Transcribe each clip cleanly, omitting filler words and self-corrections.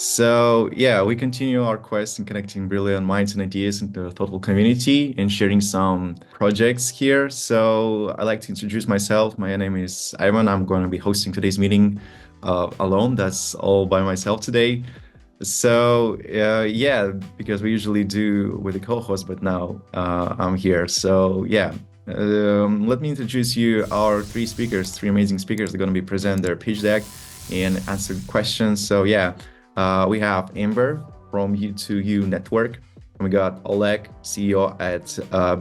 So yeah, we continue our quest in connecting brilliant minds and ideas into the thoughtful community and sharing some projects here. So I'd like to introduce myself. My name is Ivan. I'm going to be hosting today's meeting alone. That's all by myself today. So yeah, because we usually do with the co-host, but now I'm here. So yeah, let me introduce you our three amazing speakers. They're going to be present their pitch deck and answer questions. So yeah, we have Amber from U2U Network. And we got Oleg, CEO at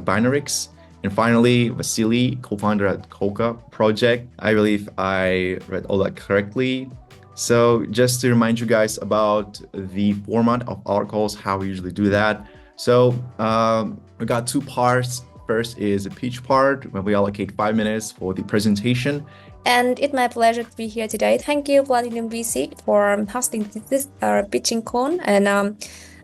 Binarix. And finally, Vasili, co-founder at COCA project. I believe I read all that correctly. So just to remind you guys about the format of our calls, how we usually do that. So we got two parts. First is a pitch part, where we allocate 5 minutes for the presentation. And it's my pleasure to be here today. Thank you, Platinum VC, for hosting this pitching call. And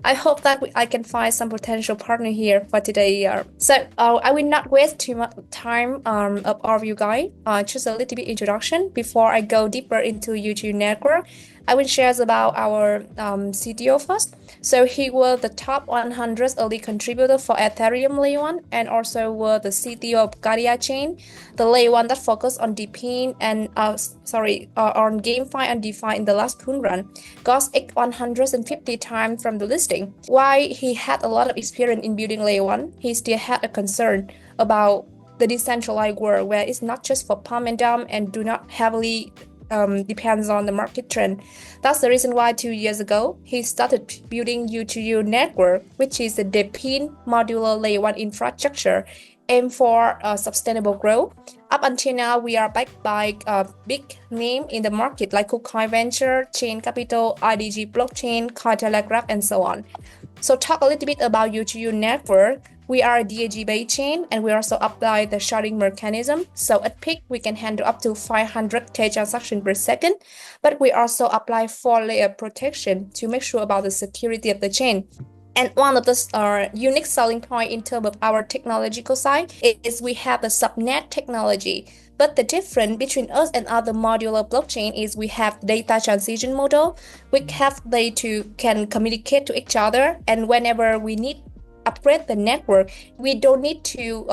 I hope that I can find some potential partner here for today. So I will not waste too much time of all of you guys. Just a little bit introduction before I go deeper into YouTube network. I will share about our CTO first. So he was the top 100 early contributor for Ethereum Layer 1 and also was the CTO of Gaia Chain, the Layer 1 that focused on DePIN and on GameFi and DeFi in the last pool run. Got X 150 times from the listing. While he had a lot of experience in building Layer 1, he still had a concern about the decentralized world where it's not just for pump and dump and do not heavily depends on the market trend. That's the reason why 2 years ago, he started building U2U network, which is a DePIN modular layer 1 infrastructure aimed for sustainable growth. Up until now, we are backed by a big name in the market like KuCoin Venture, Chain Capital, IDG Blockchain, Cointelegraph, and so on. So talk a little bit about U2U network. We are a DAG-based chain, and we also apply the sharding mechanism. So at peak, we can handle up to 500K transactions per second, but we also apply 4-layer protection to make sure about the security of the chain. And one of the unique selling point in terms of our technological side is we have the subnet technology. But the difference between us and other modular blockchain is we have data transition model. We have they can communicate to each other, and whenever we need upgrade the network, we don't need to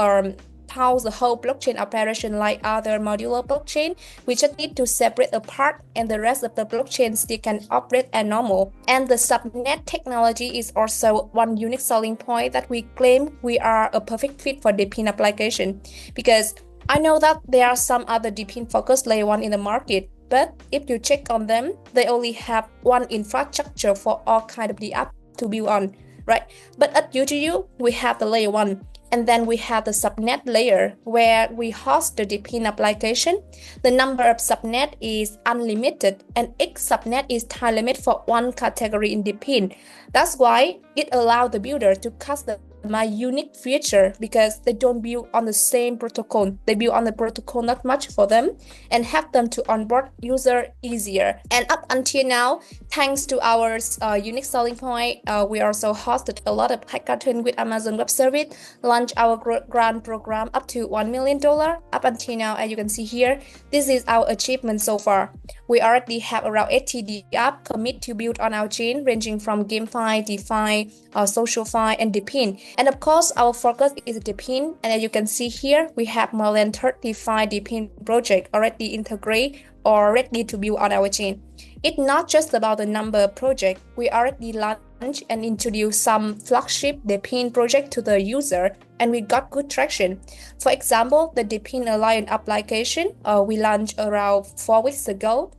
pause the whole blockchain operation like other modular blockchain. We just need to separate a part and the rest of the blockchain still can operate as normal. And the subnet technology is also one unique selling point that we claim we are a perfect fit for DePIN application, because I know that there are some other DePIN focused layer 1 in the market, but if you check on them, they only have one infrastructure for all kind of the app to build on, right? But at U2U, we have the layer 1. And then we have the subnet layer where we host the DePIN application. The number of subnet is unlimited, and each subnet is time limit for one category in DePIN. That's why it allows the builder to customize my unique feature, because they don't build on the same protocol. They build on the protocol not much for them and help them to onboard user easier. And up until now, thanks to our unique selling point, we also hosted a lot of hackathon with Amazon Web Service, launched our grant program up to $1 million. Up until now, as you can see here, this is our achievement so far. We already have around 80 app commit to build on our chain, ranging from GameFi, DeFi, SocialFi, and DePIN. And of course, our focus is DePIN. And as you can see here, we have more than 35 DePIN projects already integrated or ready to build on our chain. It's not just about the number of projects. We already launched and introduced some flagship DePIN project to the user, and we got good traction. For example, the DePIN Alliance application we launched around 4 weeks ago.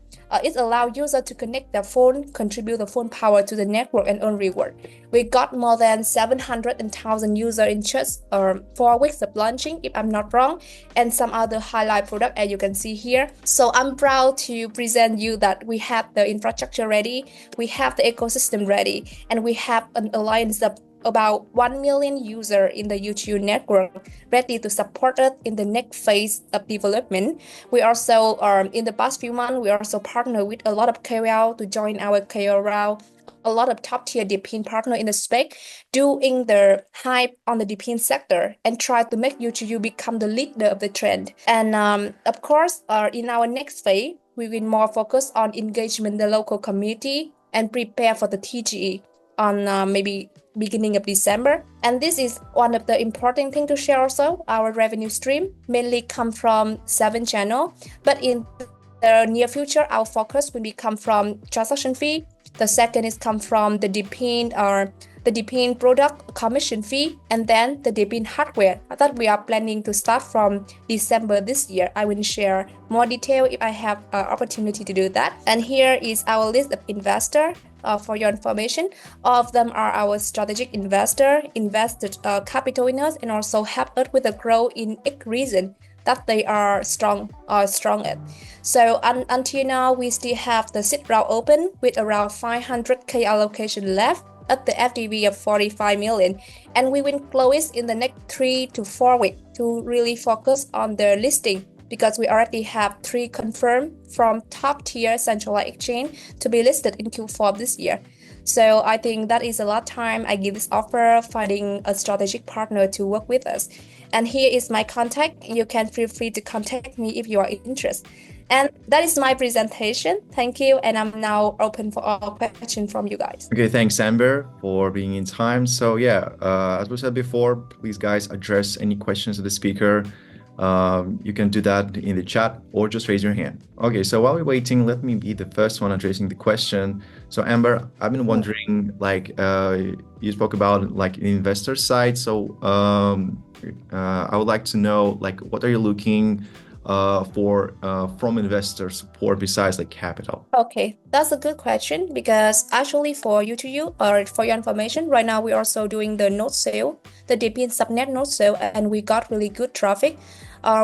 It allows users to connect their phone, contribute the phone power to the network, and earn reward. We got more than 700,000 users in just 4 weeks of launching, if I'm not wrong, and some other highlight product as you can see here. So I'm proud to present you that we have the infrastructure ready, we have the ecosystem ready, and we have an alliance of about 1 million users in the U2U network ready to support us in the next phase of development. We also, in the past few months, we also partner with a lot of KOL to join our KOL, a lot of top tier DePIN partner in the space, doing the hype on the DePIN sector and try to make U2U become the leader of the trend. And of course, in our next phase, we will more focus on engagement in the local community, and prepare for the TGE on maybe beginning of December. And this is one of the important thing to share also. Our revenue stream mainly come from 7 channel, but in the near future, our focus will come from transaction fee. The second is come from the DePIN or the DePIN product commission fee, and then the DePIN hardware that we are planning to start from December this year. I will share more detail if I have opportunity to do that. And here is our list of investor. For your information, all of them are our strategic investor, invested capital in us, and also help us with the growth in each region that they are strong at. So until now, we still have the seed round open with around 500k allocation left at the FDV of 45 million, and we will close in the next 3 to 4 weeks to really focus on the listing, because we already have 3 confirmed from top tier centralized exchange to be listed in Q4 this year. So I think that is a lot of time I give this offer, finding a strategic partner to work with us. And here is my contact. You can feel free to contact me if you are interested. And that is my presentation. Thank you. And I'm now open for all questions from you guys. Okay, thanks, Amber, for being in time. So yeah, as we said before, please guys address any questions to the speaker. You can do that in the chat or just raise your hand. Okay, so while we're waiting, let me be the first one addressing the question. So Amber, I've been wondering, like, you spoke about like the investor side. So I would like to know, like, what are you looking for from investor support besides like capital? Okay, that's a good question, because actually for you to you or for your information, right now we're also doing the node sale, the DePIN subnet node sale, and we got really good traffic.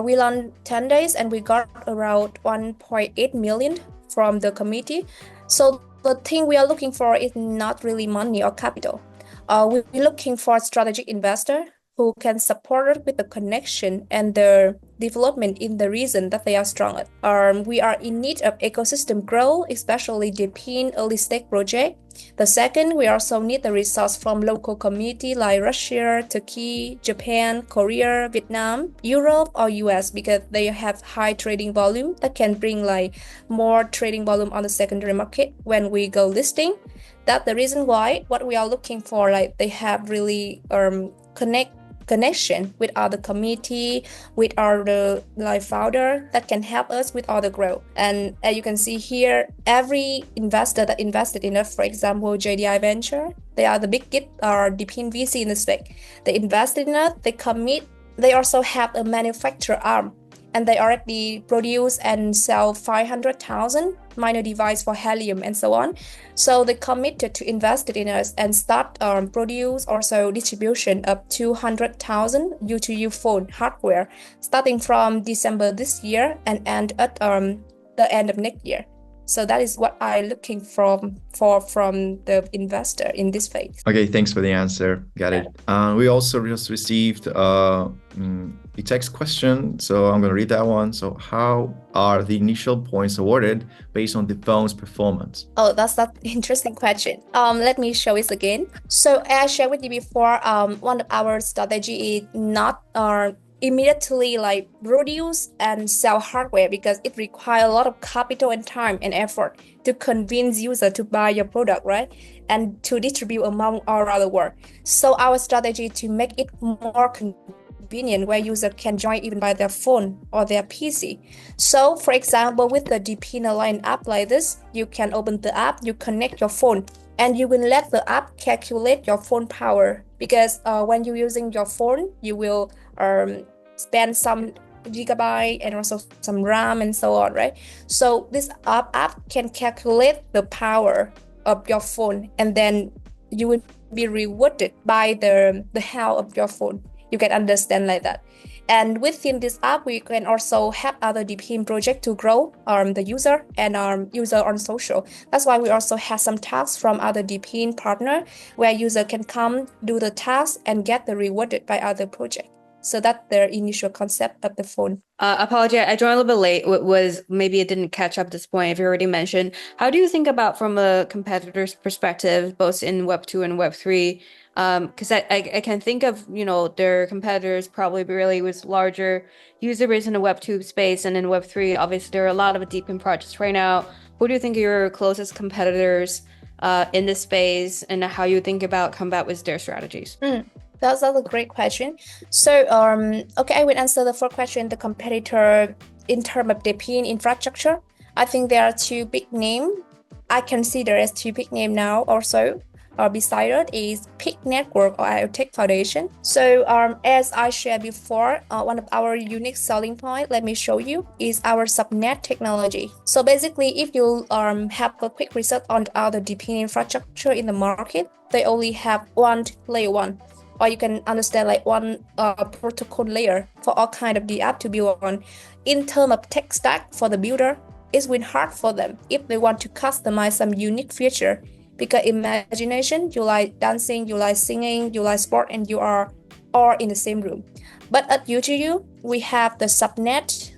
We launched 10 days and we got around 1.8 million from the committee. So the thing we are looking for is not really money or capital. We're looking for a strategic investor who can support us with the connection and the development in the region that they are strong at. We are in need of ecosystem growth, especially DePIN early stage project. The second, we also need the resource from local community like Russia, Turkey, Japan, Korea, Vietnam, Europe, or US, because they have high trading volume that can bring like more trading volume on the secondary market when we go listing. That's the reason why what we are looking for, like they have really connection with other community, with other like founder that can help us with all the growth. And as you can see here, every investor that invested in us, for example, JDI Venture, they are the biggest DePIN VC in the space. They invested in us, they commit, they also have a manufacturer arm, and they already produce and sell 500,000 minor device for helium and so on. So they committed to invest in us and start produce also distribution of 200,000 U2U phone hardware starting from December this year and end at the end of next year. So that is what I'm looking from the investor in this phase. Okay, thanks for the answer. Got it. We also just received a text question, so I'm going to read that one. So how are the initial points awarded based on the phone's performance? Oh, that's an interesting question. Let me show it again. So as I shared with you before, one of our strategy is not immediately like produce and sell hardware, because it requires a lot of capital and time and effort to convince user to buy your product, right? And to distribute among all around the world. So our strategy to make it more convenient, where user can join even by their phone or their PC. So for example, with the DePIN Alliance app like this, you can open the app, you connect your phone, and you will let the app calculate your phone power, because when you're using your phone, you will spend some gigabyte and also some RAM and so on, right? So this app can calculate the power of your phone, and then you will be rewarded by the health of your phone. You can understand like that. And within this app, we can also help other DePIN project to grow the user and user on social. That's why we also have some tasks from other DePIN partner, where user can come do the task and get the rewarded by other project. So that's the initial concept of the phone. Apologize, I joined a little bit late. Was maybe it didn't catch up at this point, if you already mentioned. How do you think about from a competitor's perspective, both in Web 2 and Web 3? Because I can think of, their competitors probably really with larger user base in the Web 2 space, and in Web 3, obviously there are a lot of DePIN projects right now. Who do you think are your closest competitors in this space, and how you think about combat with their strategies? That's a great question. So, okay, I will answer the first question, the competitor in terms of DePIN infrastructure. I think there are two big names I consider as two big names now also. Beside it is Peak Network or IoTech Foundation. So as I shared before, one of our unique selling point, let me show you, is our subnet technology. So basically, if you have a quick research on other DePIN infrastructure in the market, they only have one layer one, or you can understand like one protocol layer for all kind of the app to build on. In terms of tech stack for the builder, it's been hard for them if they want to customize some unique feature. Because imagination, you like dancing, you like singing, you like sport, and you are all in the same room. But at UGU, we have the subnet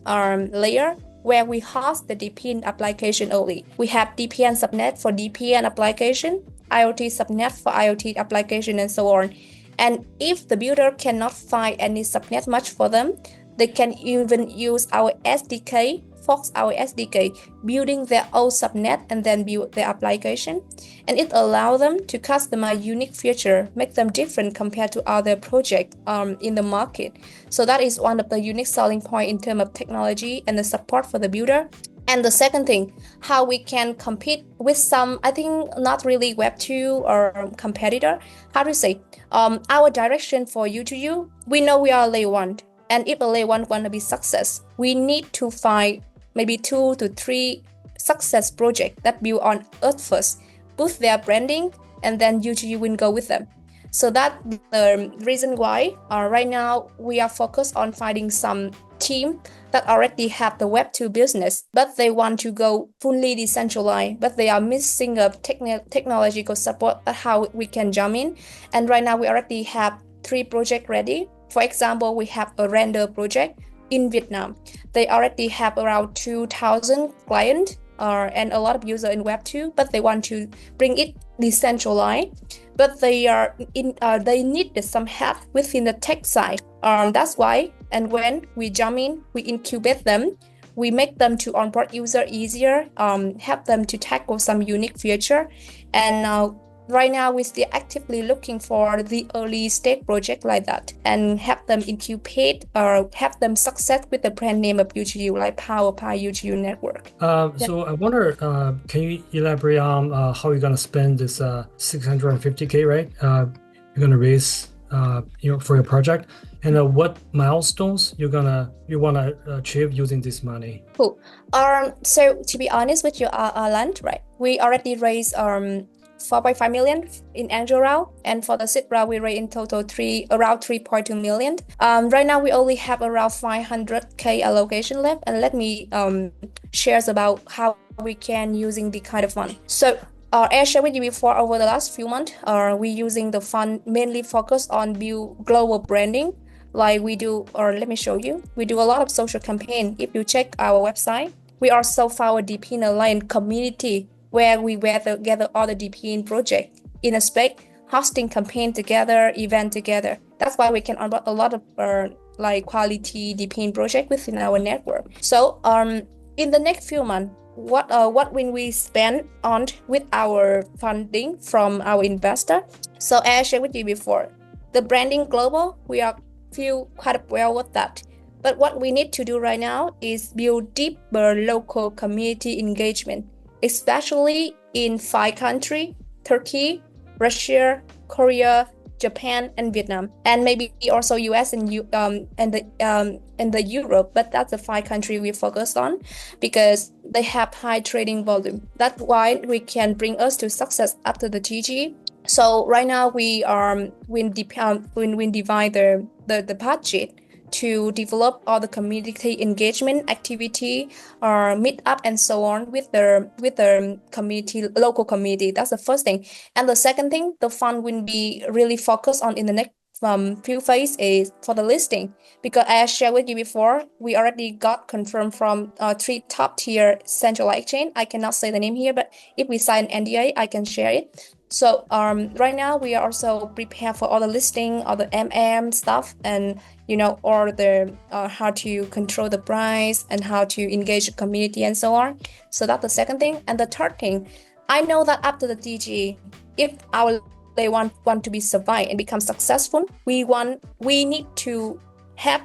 layer where we host the DePIN application only. We have DPN subnet for DPN application, IoT subnet for IoT application, and so on. And if the builder cannot find any subnet match for them, they can even use our SDK, Fox our SDK, building their own subnet and then build their application. And it allows them to customize unique feature, make them different compared to other projects in the market. So that is one of the unique selling point in terms of technology and the support for the builder. And the second thing, how we can compete with some, I think not really Web2 or competitor, how to say, our direction for U2U, we know we are layer one. And if a layer one want to be success, we need to find maybe 2 to 3 success projects that build on Earth first, boost their branding, and then UGU will go with them. So that's the reason why right now we are focused on finding some team that already have the Web2 business, but they want to go fully decentralized, but they are missing a technological support at how we can jump in. And right now we already have 3 projects ready. For example, we have a render project in Vietnam. They already have around 2,000 clients and a lot of users in Web2, but they want to bring it decentralized. But they need some help within the tech side. That's why, and when we jump in, we incubate them, we make them to onboard user easier, help them to tackle some unique feature, and right now, we're still actively looking for the early stage project like that and help them incubate or have them success with the brand name of UGU, like PowerPi UGU network. So I wonder, can you elaborate on how you're gonna spend this 650K, right? You're gonna raise, for your project, and what milestones you wanna achieve using this money? Cool. So to be honest with you, Alan, right? We already raised 4.5 million in angel round, and for the seed round we raised in total around 3.2 million. Right now we only have around 500K allocation left, and let me share about how we can using the kind of fund. So as I shared with you before, over the last few months, we using the fund mainly focused on build global branding. Like we do, or let me show you, we do a lot of social campaign. If you check our website, we also found a DePIN Alliance community where we gather all the DePIN project in a space, hosting campaign together, event together. That's why we can onboard a lot of quality DePIN project within our network. So in the next few months, what will we spend on with our funding from our investor? So as I shared with you before, the branding global, we are feel quite well with that. But what we need to do right now is build deeper local community engagement, especially in 5 countries: Turkey, Russia, Korea, Japan, and Vietnam, and maybe also US and the Europe. But that's the 5 countries we focus on because they have high trading volume. That's why we can bring us to success after the TG. So right now we divide the budget to develop all the community engagement activity or meet up and so on with the community, local community. That's the first thing. And the second thing, the fund will be really focused on in the next few phase is for the listing, because as I shared with you before, we already got confirmed from 3 top tier central exchange. I cannot say the name here, but if we sign NDA, I can share it. So right now we are also prepared for all the listing, all the stuff, and or the how to control the price and how to engage the community and so on. So that's the second thing. And the third thing, I know that after the DG, if our they want to be survive and become successful, we need to have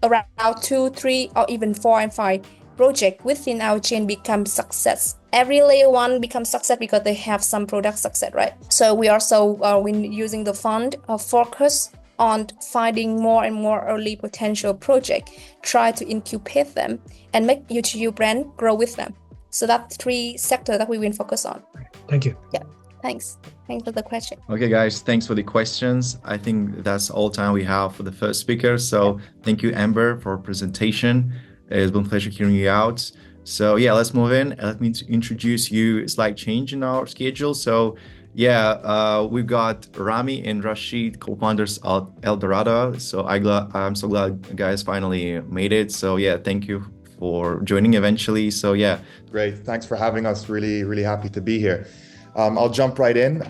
around 2, 3, or even 4 and 5 project within our chain become success. Every layer 1 becomes success because they have some product success, right? So we also when using the fund focus on finding more and more early potential project, try to incubate them and make UTU brand grow with them. So that's 3 sectors that we will focus on. Thank you. Yeah, thanks. Thanks for the question. Okay, guys, thanks for the questions. I think that's all time we have for the first speaker. So thank you, Amber, for presentation. It's been a pleasure hearing you out. So yeah, let's move in. Let me introduce you. Slight change in our schedule. So yeah, we've got Rami and Rashid, co-founders of Eldorado. So I'm so glad you guys finally made it. So yeah, thank you for joining eventually. So yeah. Great. Thanks for having us. Really, really happy to be here. I'll jump right in.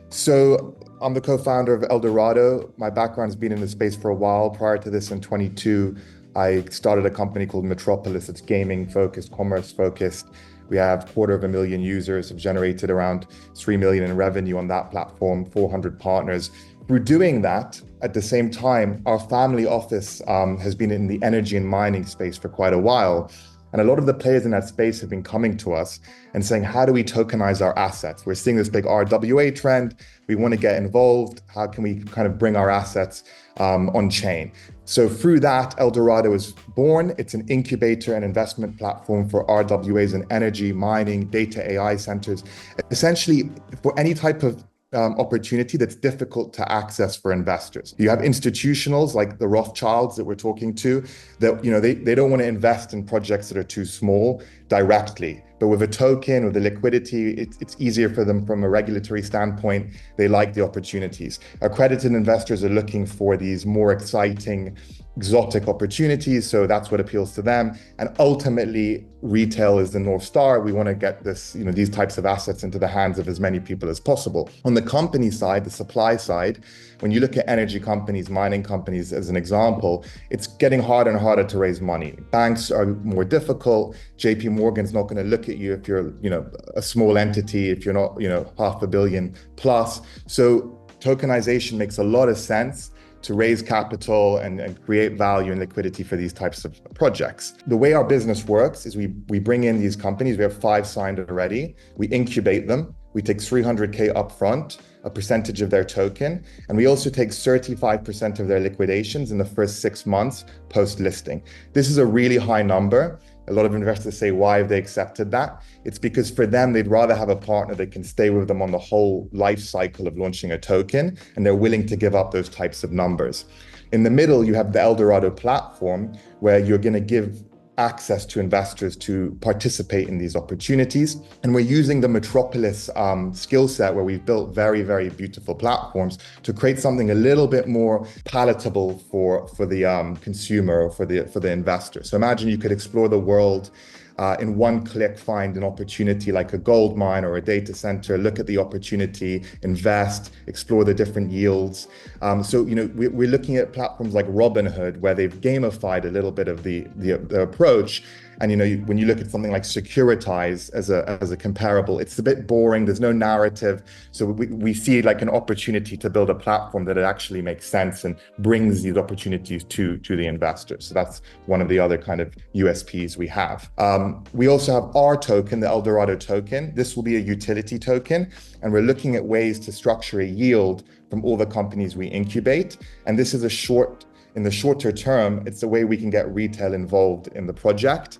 So I'm the co-founder of Eldorado. My background's been in the space for a while. Prior to this in 22, I started a company called Metropolis. It's gaming focused, commerce focused. We have 250,000 users, have generated around 3 million in revenue on that platform, 400 partners. Through doing that, at the same time, our family office has been in the energy and mining space for quite a while. And a lot of the players in that space have been coming to us and saying, how do we tokenize our assets? We're seeing this big RWA trend. We want to get involved. How can we kind of bring our assets on chain? So through that, Eldorado was born. It's an incubator and investment platform for RWAs in energy, mining, data AI centers, essentially for any type of opportunity that's difficult to access for investors. You have institutionals like the Rothschilds that we're talking to that, they don't want to invest in projects that are too small directly. But with a token, with the liquidity, it's easier for them from a regulatory standpoint. They like the opportunities. Accredited investors are looking for these more exciting, exotic opportunities. So that's what appeals to them. And ultimately, retail is the North Star. We want to get these types of assets into the hands of as many people as possible. On the company side, the supply side, when you look at energy companies, mining companies as an example, it's getting harder and harder to raise money. Banks are more difficult. JP Morgan's not going to look at you if you're, a small entity, if you're not, $500 million plus. So tokenization makes a lot of sense to raise capital and create value and liquidity for these types of projects. The way our business works is we bring in these companies. We have 5 signed already. We incubate them. We take 300K upfront, a percentage of their token, and we also take 35% of their liquidations in the first 6 months post-listing. This is a really high number. A lot of investors say, why have they accepted that? It's because for them, they'd rather have a partner that can stay with them on the whole life cycle of launching a token, and they're willing to give up those types of numbers. In the middle, you have the Eldorado platform, where you're going to give access to investors to participate in these opportunities. And we're using the Metropolis skill set, where we've built very, very beautiful platforms to create something a little bit more palatable for the consumer or for the investor. So imagine you could explore the world in one click, find an opportunity like a gold mine or a data center, look at the opportunity, invest, explore the different yields. So we're looking at platforms like Robinhood, where they've gamified a little bit of the approach. And when you look at something like Securitize as a comparable, it's a bit boring. There's no narrative. So we see like an opportunity to build a platform that it actually makes sense and brings these opportunities to the investors. So that's one of the other kind of USPs we have. We also have our token, the Eldorado token. This will be a utility token, and we're looking at ways to structure a yield from all the companies we incubate. And this is in the shorter term, it's the way we can get retail involved in the project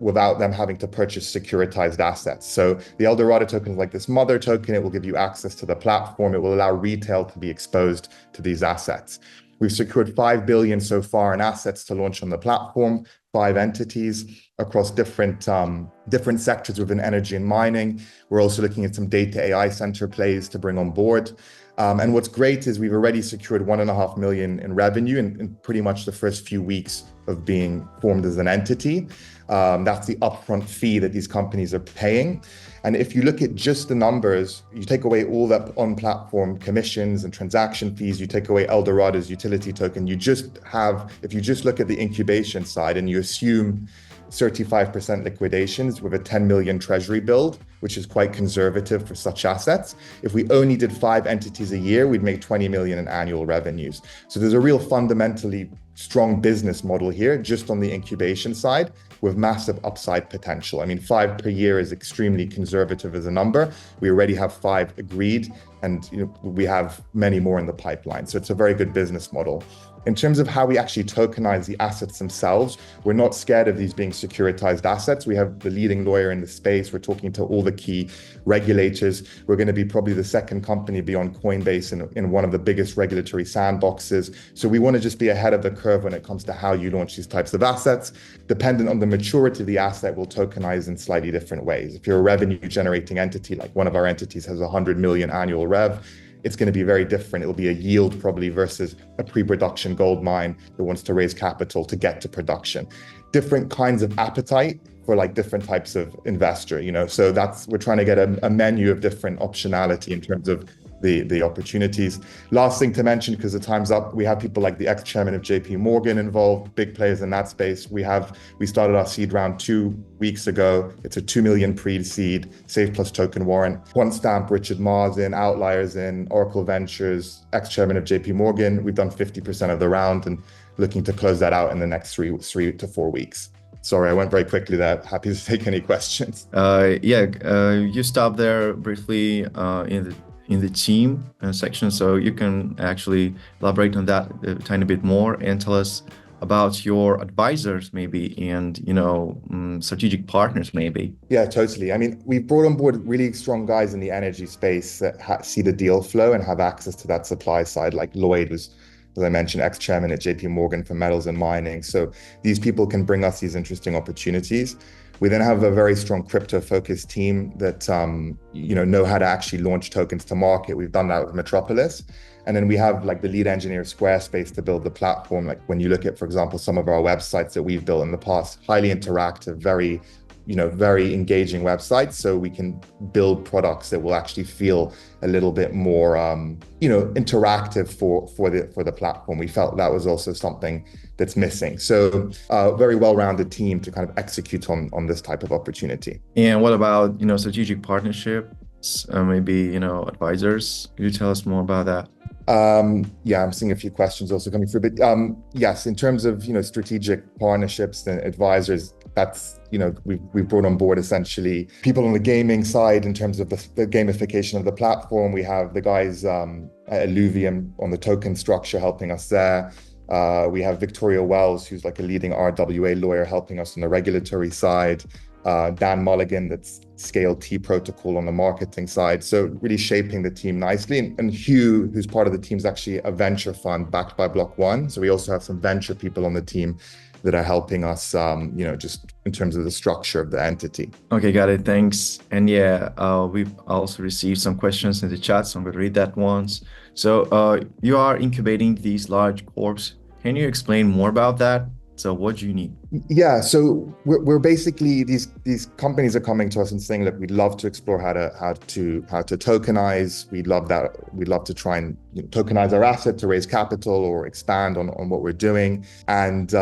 without them having to purchase securitized assets. So the Eldorado token is like this mother token. It will give you access to the platform. It will allow retail to be exposed to these assets. We've secured 5 billion so far in assets to launch on the platform, 5 entities across different sectors within energy and mining. We're also looking at some data AI center plays to bring on board. And what's great is we've already secured 1.5 million in revenue in pretty much the first few weeks of being formed as an entity. That's the upfront fee that these companies are paying. And if you look at just the numbers, you take away all that on-platform commissions and transaction fees, you take away Eldorado's utility token, if you just look at the incubation side and you assume 35% liquidations with a 10 million treasury build, which is quite conservative for such assets. If we only did 5 entities a year, we'd make 20 million in annual revenues. So there's a real fundamentally strong business model here, just on the incubation side, with massive upside potential. I mean, 5 per year is extremely conservative as a number. We already have 5 agreed, and we have many more in the pipeline. So it's a very good business model. In terms of how we actually tokenize the assets themselves, we're not scared of these being securitized assets. We have the leading lawyer in the space. We're talking to all the key regulators. We're going to be probably the second company beyond Coinbase in one of the biggest regulatory sandboxes. So we want to just be ahead of the curve when it comes to how you launch these types of assets. Dependent on the maturity of the asset, we'll tokenize in slightly different ways. If you're a revenue generating entity, like one of our entities has 100 million annual rev, it's going to be very different. It'll be a yield probably versus a pre-production gold mine that wants to raise capital to get to production. Different kinds of appetite for like different types of investor, So we're trying to get a menu of different optionality in terms of the opportunities. Last thing to mention, because the time's up, we have people like the ex-chairman of JP Morgan involved, big players in that space. We started our seed round 2 weeks ago. It's a 2 million pre-seed, Safe Plus token warrant. QuantStamp, Richard Mars in, Outliers in, Oracle Ventures, ex-chairman of JP Morgan. We've done 50% of the round and looking to close that out in the next 3 to 4 weeks. Sorry, I went very quickly there. Happy to take any questions. You stopped there briefly in the team section, so you can actually elaborate on that a tiny bit more and tell us about your advisors maybe and strategic partners maybe. Yeah, totally. I mean, we've brought on board really strong guys in the energy space that see the deal flow and have access to that supply side, like Lloyd was, as I mentioned, ex-chairman at JP Morgan for metals and mining. So these people can bring us these interesting opportunities. We then have a very strong crypto-focused team that know how to actually launch tokens to market. We've done that with Metropolis. And then we have like the lead engineer of Squarespace to build the platform. Like when you look at, for example, some of our websites that we've built in the past, highly interactive, very engaging websites, so we can build products that will actually feel a little bit more, interactive for the platform. We felt that was also something that's missing. So very well-rounded team to kind of execute on this type of opportunity. And what about, strategic partnerships, maybe, advisors? Could you tell us more about that? I'm seeing a few questions also coming through, but yes, in terms of strategic partnerships and advisors, that's we've brought on board essentially people on the gaming side in terms of the gamification of the platform. We have the guys at Illuvium on the token structure helping us there. We have Victoria Wells, who's like a leading RWA lawyer, helping us on the regulatory side. Dan Mulligan, that's Scale T Protocol on the marketing side. So really shaping the team nicely. And Hugh, who's part of the team, is actually a venture fund backed by Block One. So we also have some venture people on the team that are helping us, just in terms of the structure of the entity. Okay, got it. Thanks. And we've also received some questions in the chat, so I'm going to read that once. So you are incubating these large corps. Can you explain more about that? So what do you need? Yeah, so we're basically these companies are coming to us and saying, look, we'd love to explore how to tokenize. We'd love to try and tokenize our asset to raise capital or expand on what we're doing. And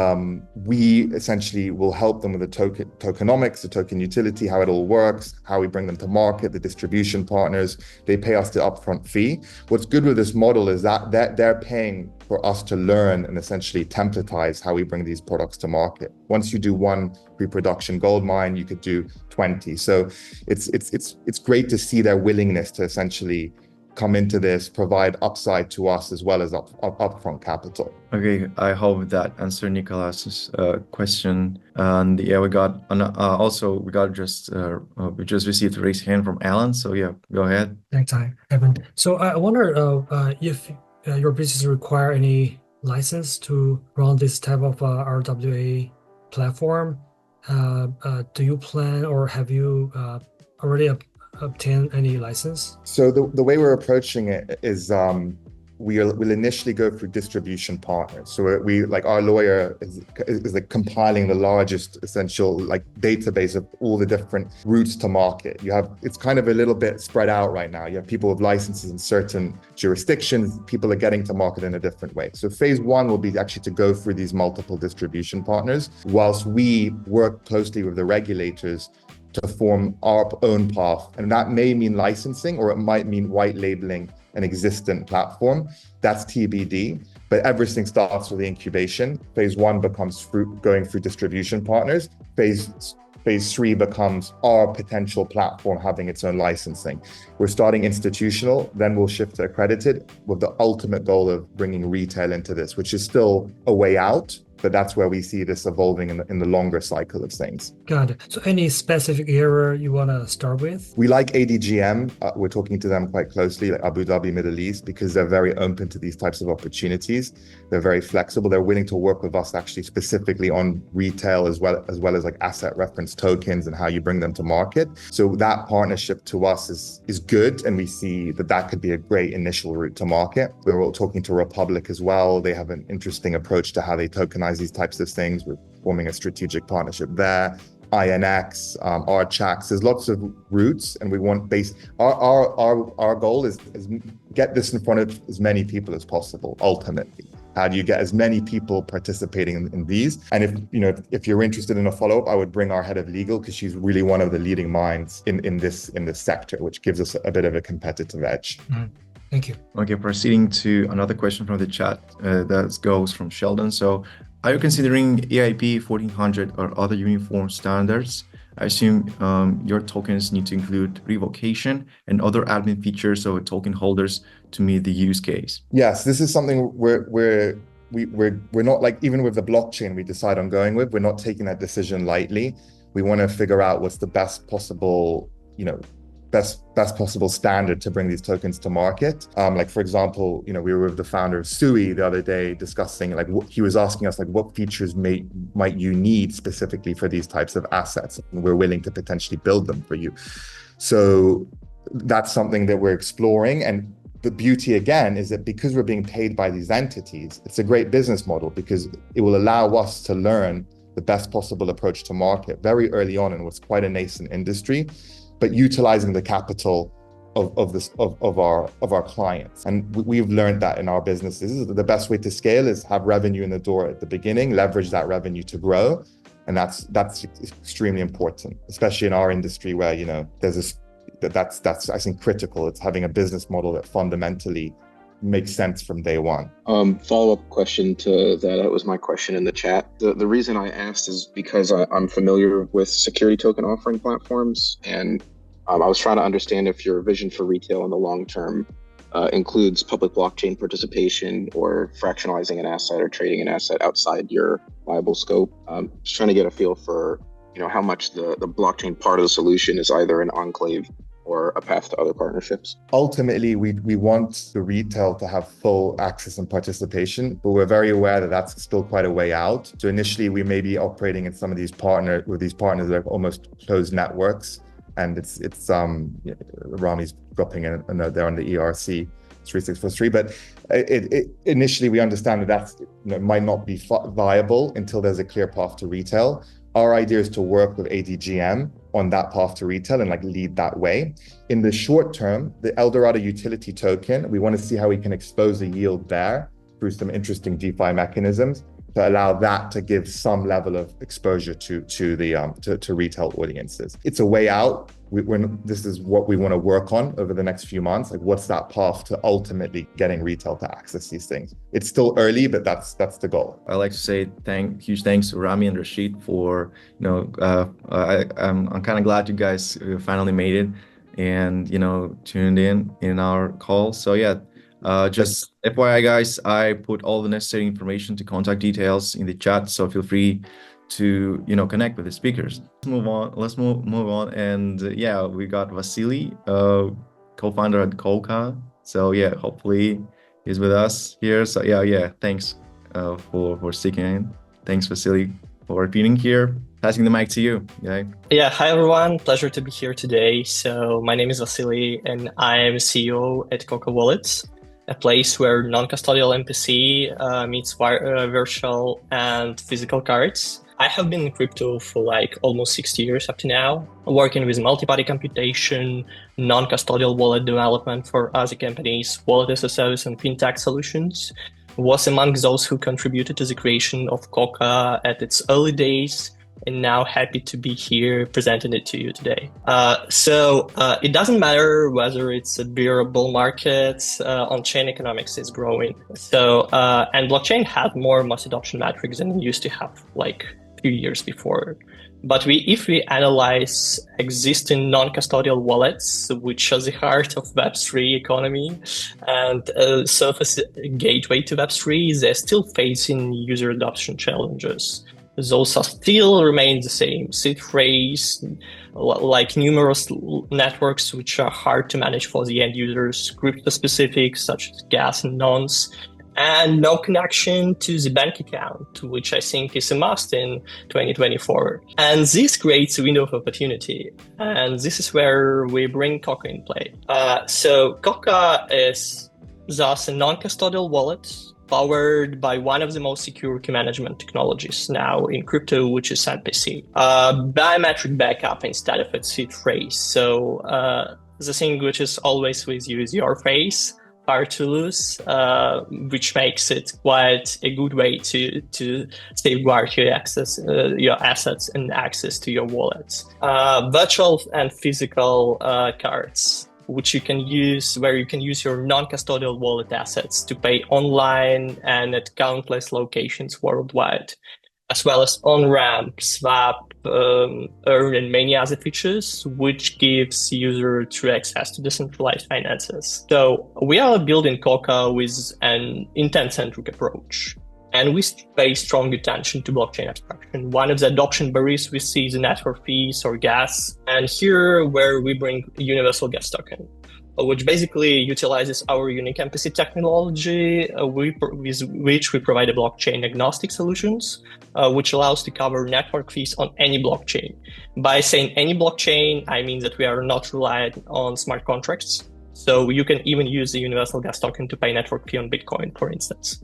we essentially will help them with the tokenomics, the token utility, how it all works, how we bring them to market, the distribution partners. They pay us the upfront fee. What's good with this model is that they're paying for us to learn and essentially templatize how we bring these products to market. Once you do one pre-production gold mine, you could do 20. So it's great to see their willingness to essentially come into this, provide upside to us as well as upfront capital. Okay, I hope that answered Nicolas's question. And we just received a raised hand from Alan. So go ahead. Thanks, Evan. So I wonder if your business require any license to run this type of RWA platform. Do you plan or have you already obtained any license? So the way we're approaching it is we'll initially go through distribution partners. So we like our lawyer is like compiling the largest essential like database of all the different routes to market. It's kind of a little bit spread out right now. You have people with licenses in certain jurisdictions. People are getting to market in a different way. So phase one will be actually to go through these multiple distribution partners whilst we work closely with the regulators to form our own path. And that may mean licensing, or it might mean white labeling an existing platform. That's TBD. But everything starts with the incubation. Phase 1 becomes going through distribution partners. Phase 3 becomes our potential platform having its own licensing. We're starting institutional, then we'll shift to accredited, with the ultimate goal of bringing retail into this, which is still a way out, but that's where we see this evolving in the longer cycle of things. Got it. So any specific area you want to start with? We like ADGM. We're talking to them quite closely, like Abu Dhabi, Middle East, because they're very open to these types of opportunities. They're very flexible. They're willing to work with us actually specifically on retail as well as like asset reference tokens and how you bring them to market. So that partnership to us is good, and we see that could be a great initial route to market. We're all talking to Republic as well. They have an interesting approach to how they tokenize these types of things. We're forming a strategic partnership there. INX, RChax, there's lots of routes, and we want our goal is get this in front of as many people as possible. Ultimately, how do you get as many people participating in these? And if you're interested in a follow-up, I would bring our head of legal, because she's really one of the leading minds in this sector, which gives us a bit of a competitive edge. Mm-hmm. Thank you. Okay, proceeding to another question from the chat that goes from Sheldon. So, are you considering EIP 1400 or other uniform standards? I assume your tokens need to include revocation and other admin features of token holders to meet the use case. Yes, this is something we're not, like, even with the blockchain we decide on going with, we're not taking that decision lightly. We want to figure out what's the best possible, best possible standard to bring these tokens to market. Like, for example, we were with the founder of Sui the other day discussing, like, he was asking us, like, what features might you need specifically for these types of assets? And we're willing to potentially build them for you. So that's something that we're exploring. And the beauty, again, is that because we're being paid by these entities, it's a great business model, because it will allow us to learn the best possible approach to market very early on in what's quite a nascent industry, but utilizing the capital of our clients. And we've learned that in our businesses, the best way to scale is have revenue in the door at the beginning, leverage that revenue to grow. And that's extremely important, especially in our industry where, there's that's I think critical. It's having a business model that fundamentally makes sense from day one. Follow-up question to that. That was my question in the chat. The reason I asked is because I'm familiar with security token offering platforms, and I was trying to understand if your vision for retail in the long term includes public blockchain participation or fractionalizing an asset or trading an asset outside your viable scope. Just trying to get a feel for how much the blockchain part of the solution is either an enclave or a path to other partnerships. Ultimately, we want the retail to have full access and participation, but we're very aware that that's still quite a way out. So initially, we may be operating in some of these partners that are almost closed networks. And it's Rami's dropping a note there on the ERC 3643. But initially, we understand that might not be viable until there's a clear path to retail. Our idea is to work with ADGM on that path to retail and lead that way. In the short term, the Eldorado utility token, we want to see how we can expose the yield there through some interesting DeFi mechanisms to allow that to give some level of exposure to retail audiences. It's a way out. This is what we want to work on over the next few months. Like, what's that path to ultimately getting retail to access these things? It's still early, but that's the goal. I'd like to say huge thanks to Rami and Rashid for, I'm kind of glad you guys finally made it and, tuned in our call. So yeah, just FYI guys, I put all the necessary information to contact details in the chat. So feel free to connect with the speakers. Let's move on. And yeah, we got Vasili, co-founder at COCA. So yeah, hopefully he's with us here. So yeah, thanks for sticking in. Thanks, Vasili, for being here. Passing the mic to you. Yeah, hi everyone, pleasure to be here today. So my name is Vasili and I'm CEO at COCA Wallets, a place where non-custodial MPC meets virtual and physical cards. I have been in crypto for almost 6 years up to now, working with multi-party computation, non-custodial wallet development for other companies, wallet as a service and fintech solutions. Was among those who contributed to the creation of COCA at its early days, and now happy to be here presenting it to you today. So it doesn't matter whether it's a bear or bull market, on-chain economics is growing. So, and blockchain had more mass adoption metrics than it used to have like a few years before. But if we analyze existing non-custodial wallets, which are the heart of Web3 economy and serve as a gateway to Web3, they're still facing user adoption challenges. Those are still remain the same. Seed phrase, like numerous networks which are hard to manage for the end users, crypto specific such as gas and nonce, and no connection to the bank account, which I think is a must in 2024. And this creates a window of opportunity. And this is where we bring COCA in play. So COCA is thus a non-custodial wallet powered by one of the most secure key management technologies now in crypto, which is MPC. Biometric backup instead of its seed phrase. So the thing which is always with you is your face, hard to lose, which makes it quite a good way to safeguard your assets and access to your wallets. Virtual and physical cards, which you can use, where you can use your non-custodial wallet assets to pay online and at countless locations worldwide, as well as on-ramp, swap, earn, and many other features, which gives user true access to decentralized finances. So we are building COCA with an intent-centric approach, and we pay strong attention to blockchain abstraction. One of the adoption barriers we see is the network fees or gas, and here where we bring a universal gas token, which basically utilizes our unique MPC technology, with which we provide a blockchain agnostic solutions, which allows to cover network fees on any blockchain. By saying any blockchain, I mean that we are not reliant on smart contracts. So you can even use the universal gas token to pay network fee on Bitcoin, for instance.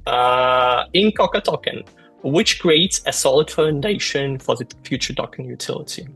In COCA token, which creates a solid foundation for the future token utility.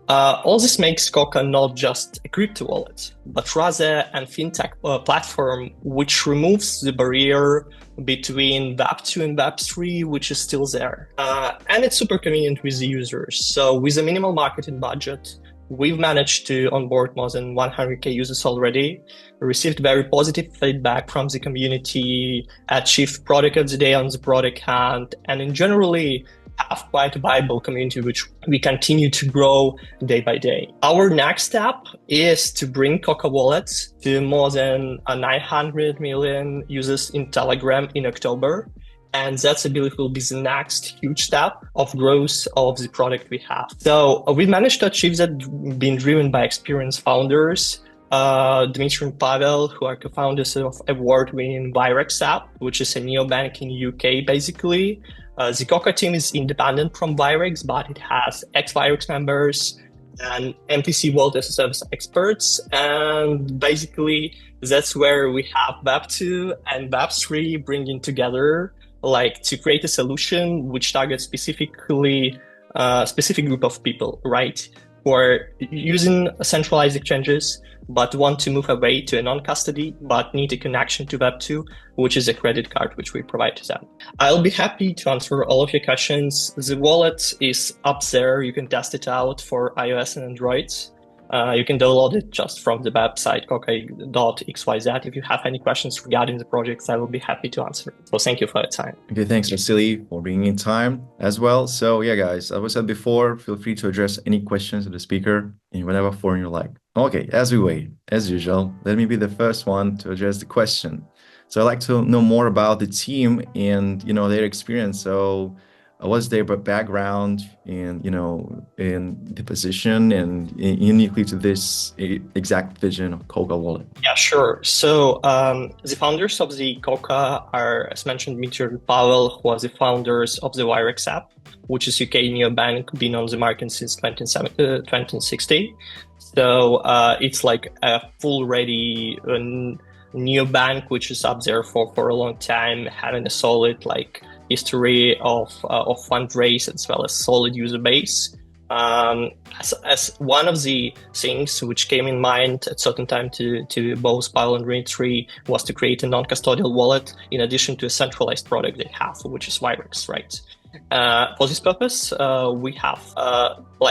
All this makes COCA not just a crypto wallet, but rather a fintech platform which removes the barrier between Web2 and Web3, which is still there. And it's super convenient with the users. So with a minimal marketing budget, we've managed to onboard more than 100K users already, received very positive feedback from the community, achieved product of the day on the product hunt, and in generally have quite a viable community which we continue to grow day by day. Our next step is to bring COCA wallets to more than 900 million users in Telegram in October. And that I believe will be the next huge step of growth of the product we have. So we managed to achieve that being driven by experienced founders, Dmitry and Pavel, who are co-founders of award-winning Virex app, which is a neobank in UK basically. The COCA team is independent from Virex, but it has ex-Virex members and MPC Wallet as a Service experts. And basically, that's where we have Web2 and Web3 bringing together, like to create a solution which targets specifically a specific group of people, right? Who are using centralized exchanges, but want to move away to a non-custody, but need a connection to Web2, which is a credit card, which we provide to them. I'll be happy to answer all of your questions. The wallet is up there. You can test it out for iOS and Android. You can download it just from the website coca.xyz. If you have any questions regarding the projects, I will be happy to answer. So thank you for your time. Okay, thanks Vasili for bringing in time as well. So yeah, guys, as I said before, feel free to address any questions to the speaker in whatever form you like. Okay, as we wait, as usual, let me be the first one to address the question. So I'd like to know more about the team and, their experience. So what's their background and, in the position and uniquely to this exact vision of COCA wallet? Yeah, sure. So the founders of the COCA are, as mentioned, Dmitry and Pavel, who are the founders of the Virex app, which is UK neobank, been on the market since 2016. So it's like a full ready neobank, which is up there for a long time, having a solid history of fundraise as well as solid user base. As one of the things which came in mind at certain time to both Pavel and Dmitry was to create a non-custodial wallet in addition to a centralized product they have, which is Virex, right? For this purpose, we have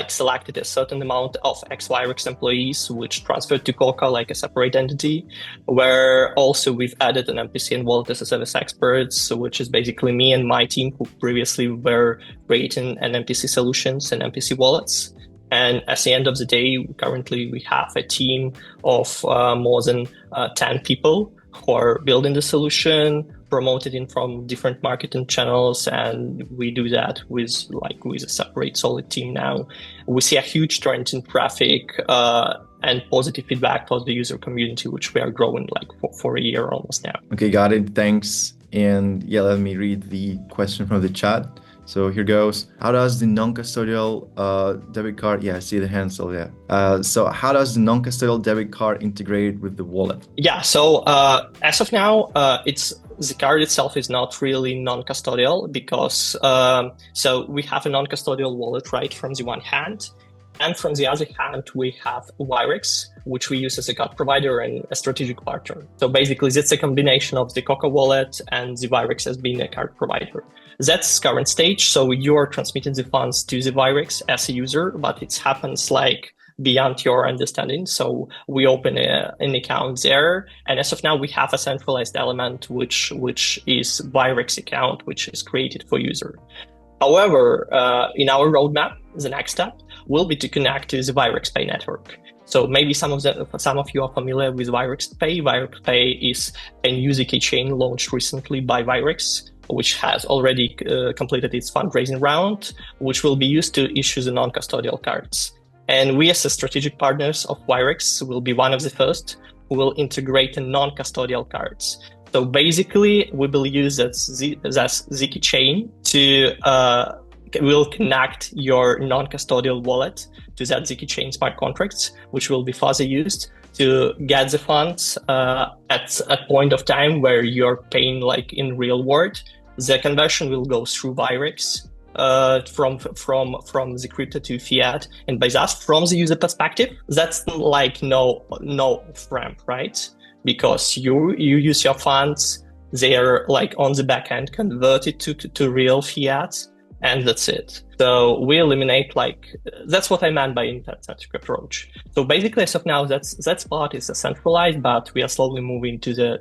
selected a certain amount of ex-Virex employees, which transferred to COCA like a separate entity, where also we've added an MPC and wallet as a service experts, which is basically me and my team who previously were creating an MPC solutions and MPC wallets. And at the end of the day, currently we have a team of more than 10 people who are building the solution, promoted in from different marketing channels, and we do that with a separate solid team now. We see a huge trend in traffic and positive feedback for the user community, which we are growing for a year almost now. Okay, got it. Thanks. And yeah, let me read the question from the chat. So here goes. How does the non-custodial debit card? Yeah, I see the hand still there. So how does the non-custodial debit card integrate with the wallet? Yeah. So as of now, the card itself is not really non-custodial because so we have a non-custodial wallet, right, from the one hand. And from the other hand, we have Virex, which we use as a card provider and a strategic partner. So basically, it's a combination of the COCA wallet and the Virex as being a card provider. That's current stage. So you are transmitting the funds to the Virex as a user, but it happens beyond your understanding. So we open an account there. And as of now, we have a centralized element, which is Virex account, which is created for user. However, in our roadmap, the next step will be to connect to the Virex Pay network. So maybe some of you are familiar with Virex Pay. Virex Pay is a new ZK chain launched recently by Virex, which has already completed its fundraising round, which will be used to issue the non-custodial cards. And we as a strategic partners of Virex will be one of the first who will integrate the non-custodial cards. So basically, we will use that ZK chain to will connect your non-custodial wallet to that ZK chain smart contracts, which will be further used to get the funds at a point of time where you're paying in real world. The conversion will go through Virex from the crypto to fiat, and by that, from the user perspective, that's no ramp, right? Because you use your funds, they are on the back end converted to real fiat, and that's it. So we eliminate that's what I meant by intent-centric approach. So basically, as of now, that part is centralized, but we are slowly moving to the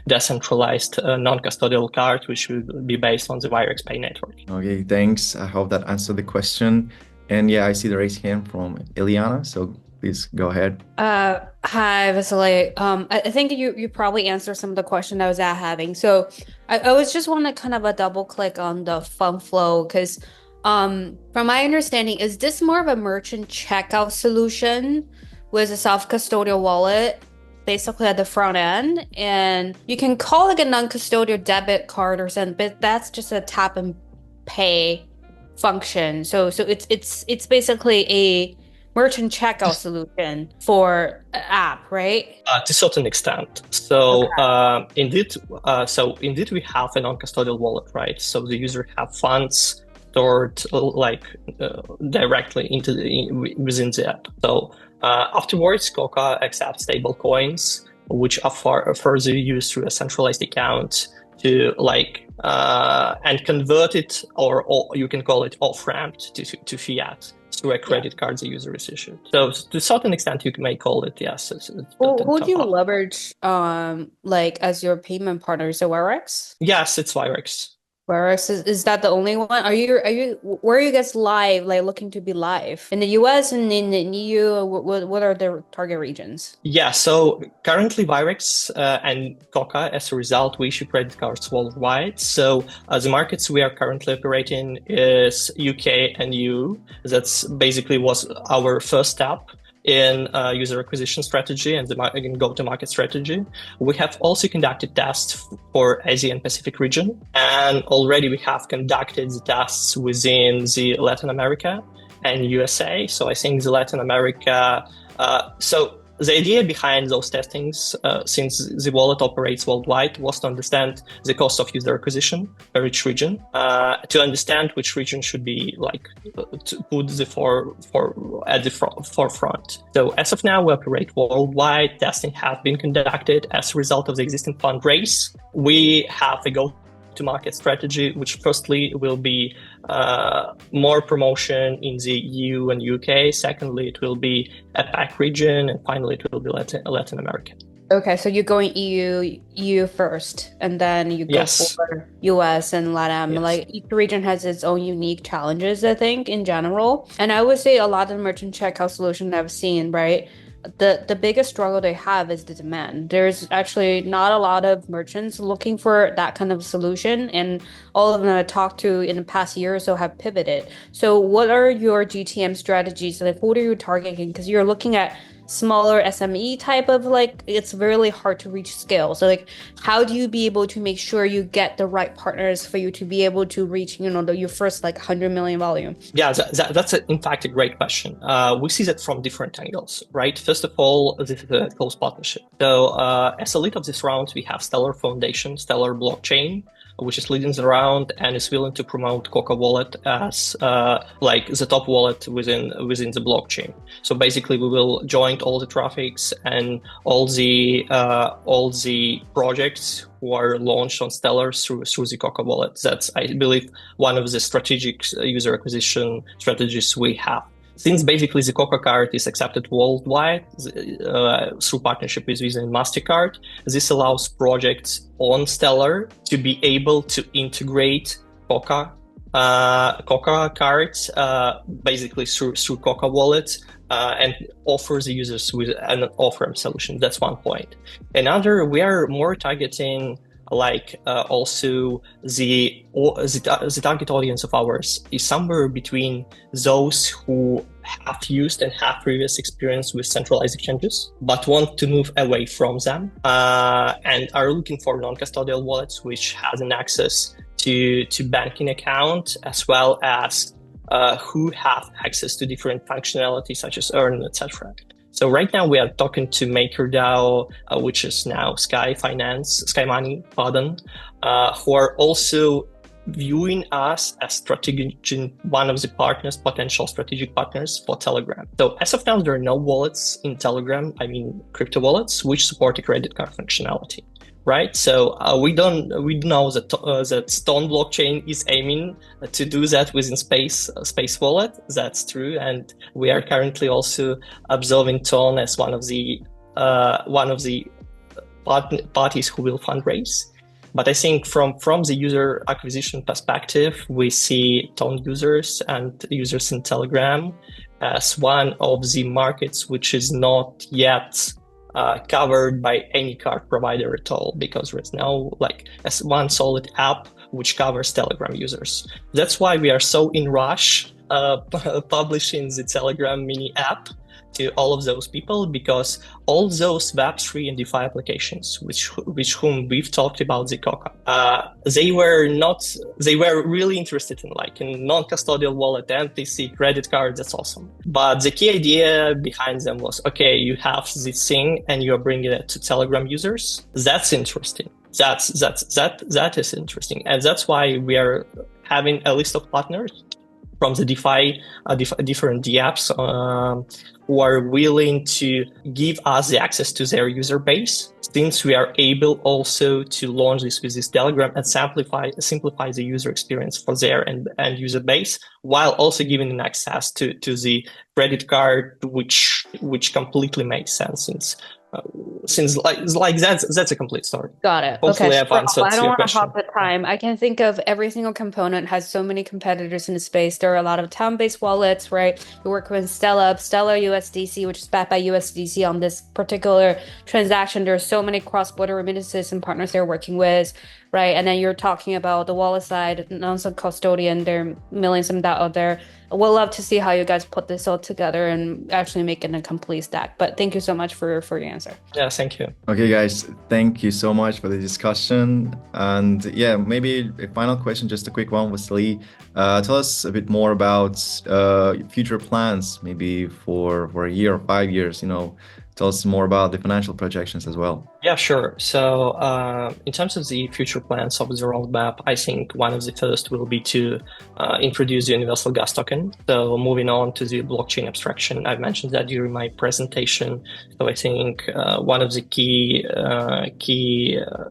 decentralized non-custodial card, which will be based on the Virex Pay network. Okay, thanks. I hope that answered the question. And yeah, I see the raised hand from Eliana. So please go ahead. Hi, Vasili. I think you probably answered some of the question I was having. So I was just want to kind of a double click on the fund flow because from my understanding, is this more of a merchant checkout solution with a self-custodial wallet basically at the front end? And you can call it a non-custodial debit card or something, but that's just a tap and pay function. So it's basically a merchant checkout solution for an app, right? To a certain extent. So Okay. Indeed we have a non-custodial wallet, right? So the user have funds stored directly within the app. So afterwards, COCA accepts stable coins, which are further used through a centralized account to and convert it, or you can call it off-ramped to fiat through a credit card the user is issued. So to a certain extent, you may call it, yes. Who do you leverage as your payment partner? So Virex? Yes, it's Virex. Virex is that the only one? Where are you guys live, looking to be live? In the US and in the EU, what are the target regions? Yeah, so currently Virex and COCA, as a result, we issue credit cards worldwide. So the markets we are currently operating is UK and EU. That's basically was our first step in user acquisition strategy and the go-to-market strategy. We have also conducted tests for Asia and Pacific region, and already we have conducted the tests within the Latin America and USA. So I think the Latin America, so the idea behind those testings, since the wallet operates worldwide, was to understand the cost of user acquisition for each region, to understand which region should be to put at the forefront. So as of now, we operate worldwide. Testing have been conducted as a result of the existing fundraise. We have a to-market strategy, which firstly will be more promotion in the EU and UK. Secondly, it will be APAC region, and finally, it will be Latin America. Okay, so you're going EU first, and then you go for US and LATAM. Like each region has its own unique challenges, I think, in general. And I would say a lot of the merchant checkout solutions I've seen, right? The biggest struggle they have is the demand. There's actually not a lot of merchants looking for that kind of solution, and all of them I talked to in the past year or so have pivoted. So what are your GTM strategies? Like, what are you targeting? Because you're looking at smaller SME type of, like, it's really hard to reach scale. So like, how do you be able to make sure you get the right partners for you to be able to reach, your first like 100 million volume? Yeah, that's in fact a great question. We see that from different angles, right? First of all, this is a close partnership. So as a lead of this round, we have Stellar Foundation, Stellar Blockchain, which is leading the round and is willing to promote COCA wallet as like the top wallet within the blockchain. So basically, we will join all the traffics and all the projects who are launched on Stellar through the COCA wallet. That's, I believe, one of the strategic user acquisition strategies we have. Since basically the COCA card is accepted worldwide through partnership with Visa and MasterCard, this allows projects on Stellar to be able to integrate COCA cards basically through COCA wallet and offer the users with an off-ramp solution. That's one point. Another, we are more targeting also the target audience of ours is somewhere between those who have used and have previous experience with centralized exchanges, but want to move away from them and are looking for non-custodial wallets, which has an access to banking account, as well as who have access to different functionalities such as Earn, etc. So right now we are talking to MakerDAO, which is now Sky Money, who are also viewing us as one of the potential strategic partners for Telegram. So as of now, there are no wallets in Telegram, crypto wallets, which support a credit card functionality. Right, so we know that Stone blockchain is aiming to do that within Space Wallet. That's true, and we are currently also observing Tone as one of the parties who will fundraise. But I think from the user acquisition perspective, we see Tone users and users in Telegram as one of the markets which is not yet covered by any card provider at all, because there's no as one solid app which covers Telegram users. That's why we are so in rush publishing the Telegram mini app to all of those people, because all those Web3 and DeFi applications, which whom we've talked about the COCA, they were really interested in non-custodial wallet, MPC, credit card. That's awesome. But the key idea behind them was, okay, you have this thing and you're bringing it to Telegram users. That's interesting. That is interesting, and that's why we are having a list of partners from the DeFi, different DApps who are willing to give us the access to their user base, since we are able also to launch this with this Telegram and simplify the user experience for their end user base, while also giving them access to the credit card, which completely makes sense since that's a complete story. Got it. Hopefully okay. I've answered I don't your want to question. hog the time. I can think of every single component has so many competitors in the space. There are a lot of town-based wallets, right? You work with Stellar USDC, which is backed by USDC on this particular transaction. There are so many cross-border remittances and partners they're working with, right? And then you're talking about the wallet side, non-custodian. There are millions of that out there. We'll love to see how you guys put this all together and actually make it a complete stack. But thank you so much for your answer. Yeah, thank you. Okay, guys, thank you so much for the discussion. And yeah, maybe a final question, just a quick one, Vasili. Tell us a bit more about future plans, maybe for a year or 5 years. Tell us more about the financial projections as well. Yeah, sure. So, in terms of the future plans of the roadmap, I think one of the first will be to introduce the universal gas token. So, moving on to the blockchain abstraction, I mentioned that during my presentation. So, I think one of the key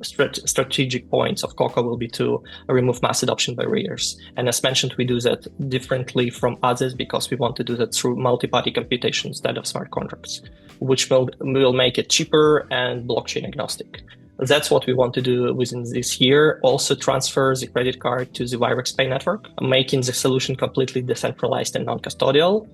strategic points of COCA will be to remove mass adoption barriers. And as mentioned, we do that differently from others because we want to do that through multi-party computation instead of smart contracts, which will make it cheaper and blockchain agnostic. That's what we want to do within this year. Also transfer the credit card to the Virex Pay network, making the solution completely decentralized and non-custodial,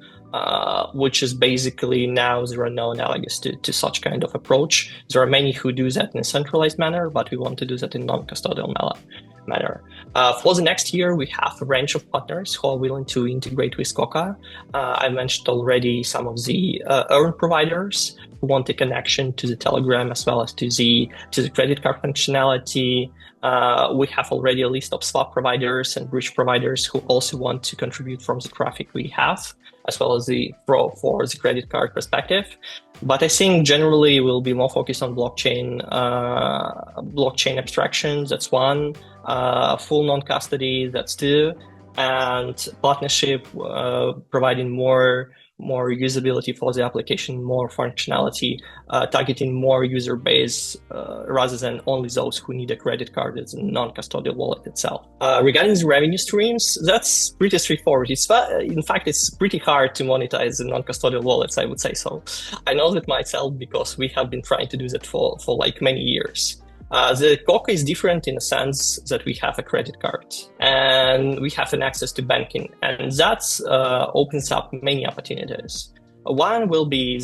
which is basically now there are no analogies to such kind of approach. There are many who do that in a centralized manner, but we want to do that in non-custodial manner. For the next year, we have a range of partners who are willing to integrate with COCA. I mentioned already some of the earn providers who want a connection to the Telegram as well as to the credit card functionality. We have already a list of swap providers and bridge providers who also want to contribute from the traffic we have, as well as for the credit card perspective. But I think generally we'll be more focused on blockchain abstractions. That's one. Full non-custody. That's two. And partnership, providing more usability for the application, more functionality, targeting more user base rather than only those who need a credit card as a non-custodial wallet itself. Regarding the revenue streams, that's pretty straightforward. In fact, it's pretty hard to monetize the non-custodial wallets, I would say so. I know that myself because we have been trying to do that for like many years. The COCA is different in the sense that we have a credit card and we have an access to banking, and that opens up many opportunities. One will be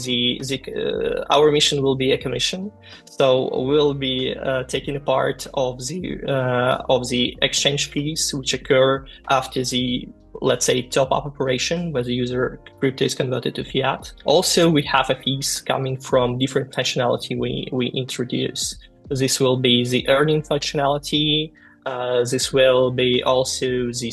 our mission will be a commission, so we'll be taking a part of the exchange fees which occur after the, let's say, top-up operation where the user crypto is converted to fiat. Also, we have a fees coming from different functionality we introduce. This will be the earning functionality. This will be also the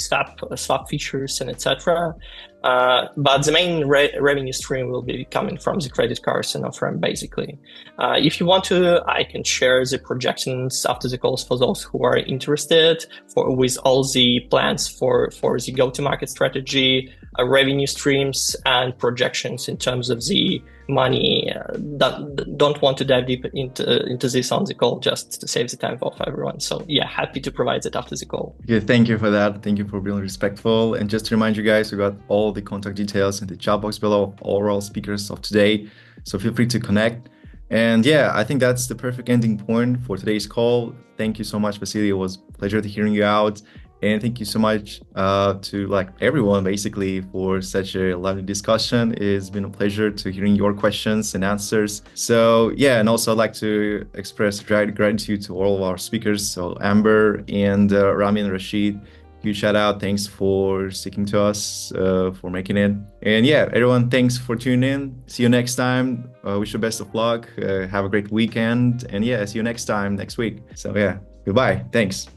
swap features and etc. But the main revenue stream will be coming from the credit cards and off-ramp, basically. If you want to, I can share the projections after the calls for those who are interested, with all the plans for the go-to-market strategy, revenue streams, and projections in terms of the money. Don't want to dive deep into this on the call, just to save the time of everyone. So yeah, happy to provide it after the call. Okay, thank you for that. Thank you for being respectful. And just to remind you guys, we got all the contact details in the chat box below of all our speakers of today. So feel free to connect. And yeah, I think that's the perfect ending point for today's call. Thank you so much, Vasili. It was a pleasure to hearing you out. And thank you so much to everyone basically for such a lovely discussion. It's been a pleasure to hearing your questions and answers. So yeah, and also I'd like to express gratitude to all of our speakers. So Amber and Rami and Rashid, huge shout out. Thanks for sticking to us, for making it. And yeah, everyone, thanks for tuning in. See you next time. Wish you best of luck. Have a great weekend. And yeah, see you next time next week. So yeah, goodbye. Thanks.